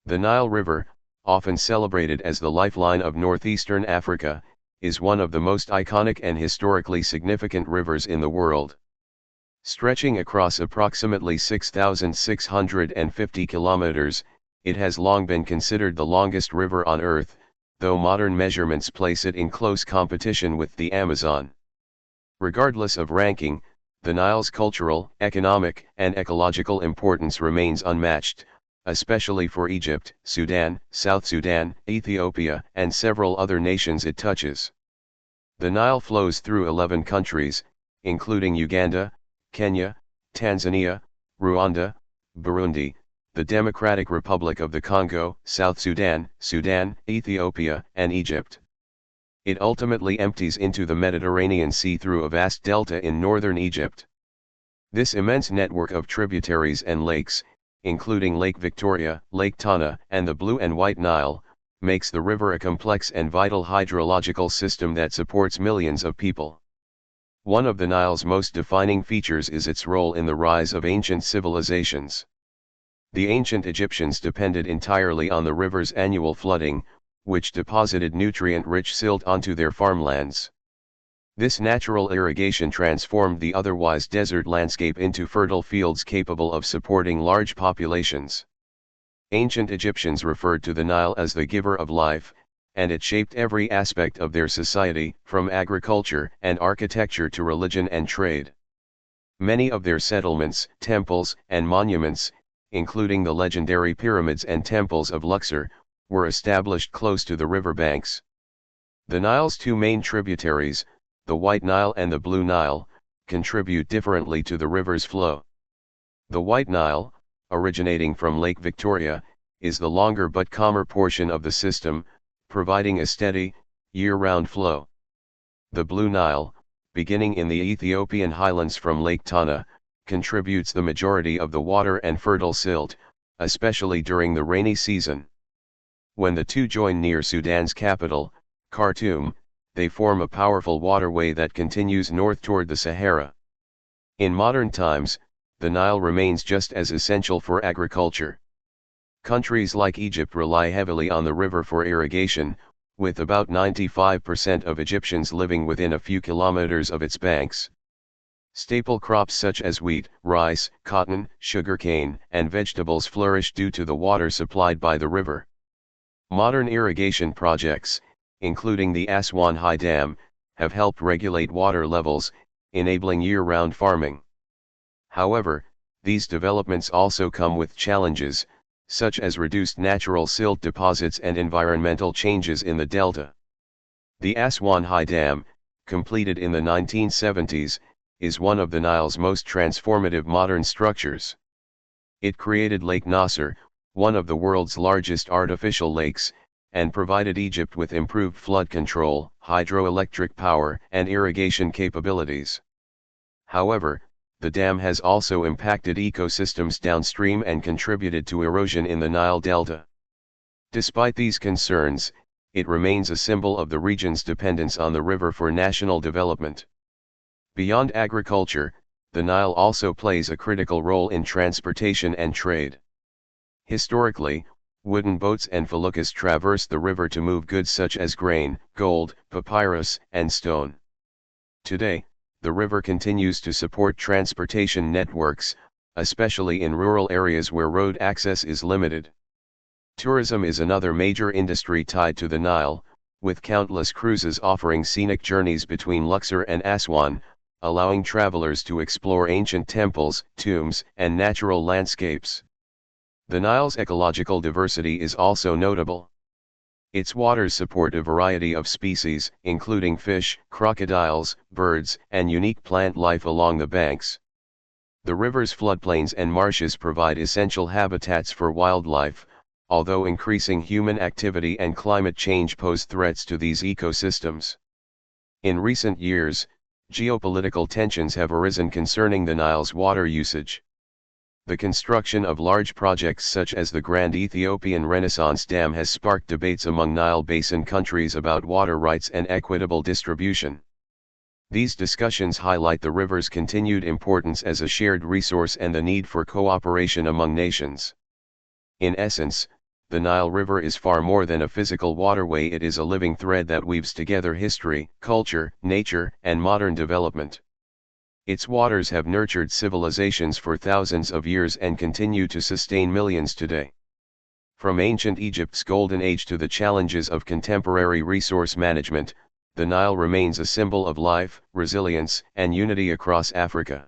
The Nile River, often celebrated as the lifeline of northeastern Africa, is one of the most iconic and historically significant rivers in the world. Stretching across approximately 6,650 kilometers, it has long been considered the longest river on Earth, though modern measurements place it in close competition with the Amazon. Regardless of ranking, the Nile's cultural, economic, and ecological importance remains unmatched, especially for Egypt, Sudan, South Sudan, Ethiopia, and several other nations it touches. The Nile flows through 11 countries, including Uganda, Kenya, Tanzania, Rwanda, Burundi, the Democratic Republic of the Congo, South Sudan, Sudan, Ethiopia, and Egypt. It ultimately empties into the Mediterranean Sea through a vast delta in northern Egypt. This immense network of tributaries and lakes, including Lake Victoria, Lake Tana, and the Blue and White Nile, makes the river a complex and vital hydrological system that supports millions of people. One of the Nile's most defining features is its role in the rise of ancient civilizations. The ancient Egyptians depended entirely on the river's annual flooding, which deposited nutrient-rich silt onto their farmlands. This natural irrigation transformed the otherwise desert landscape into fertile fields capable of supporting large populations. Ancient Egyptians referred to the Nile as the giver of life, and it shaped every aspect of their society, from agriculture and architecture to religion and trade. Many of their settlements, temples, and monuments, including the legendary pyramids and temples of Luxor, were established close to the river banks. The Nile's two main tributaries, the White Nile and the Blue Nile, contribute differently to the river's flow. The White Nile, originating from Lake Victoria, is the longer but calmer portion of the system, providing a steady, year-round flow. The Blue Nile, beginning in the Ethiopian highlands from Lake Tana, contributes the majority of the water and fertile silt, especially during the rainy season. When the two join near Sudan's capital, Khartoum, they form a powerful waterway that continues north toward the Sahara. In modern times, the Nile remains just as essential for agriculture. Countries like Egypt rely heavily on the river for irrigation, with about 95% of Egyptians living within a few kilometers of its banks. Staple crops such as wheat, rice, cotton, sugarcane, and vegetables flourish due to the water supplied by the river. Modern irrigation projects, including the Aswan High Dam, have helped regulate water levels, enabling year-round farming. However, these developments also come with challenges, such as reduced natural silt deposits and environmental changes in the delta. The Aswan High Dam, completed in the 1970s, is one of the Nile's most transformative modern structures. It created Lake Nasser, one of the world's largest artificial lakes, and provided Egypt with improved flood control, hydroelectric power, and irrigation capabilities. However, the dam has also impacted ecosystems downstream and contributed to erosion in the Nile Delta. Despite these concerns, it remains a symbol of the region's dependence on the river for national development. Beyond agriculture, the Nile also plays a critical role in transportation and trade. Historically, wooden boats and feluccas traversed the river to move goods such as grain, gold, papyrus, and stone. Today, the river continues to support transportation networks, especially in rural areas where road access is limited. Tourism is another major industry tied to the Nile, with countless cruises offering scenic journeys between Luxor and Aswan, allowing travelers to explore ancient temples, tombs, and natural landscapes. The Nile's ecological diversity is also notable. Its waters support a variety of species, including fish, crocodiles, birds, and unique plant life along the banks. The river's floodplains and marshes provide essential habitats for wildlife, although increasing human activity and climate change pose threats to these ecosystems. In recent years, geopolitical tensions have arisen concerning the Nile's water usage. The construction of large projects such as the Grand Ethiopian Renaissance Dam has sparked debates among Nile Basin countries about water rights and equitable distribution. These discussions highlight the river's continued importance as a shared resource and the need for cooperation among nations. In essence, the Nile River is far more than a physical waterway. It is a living thread that weaves together history, culture, nature, and modern development. Its waters have nurtured civilizations for thousands of years and continue to sustain millions today. From ancient Egypt's golden age to the challenges of contemporary resource management, the Nile remains a symbol of life, resilience, and unity across Africa.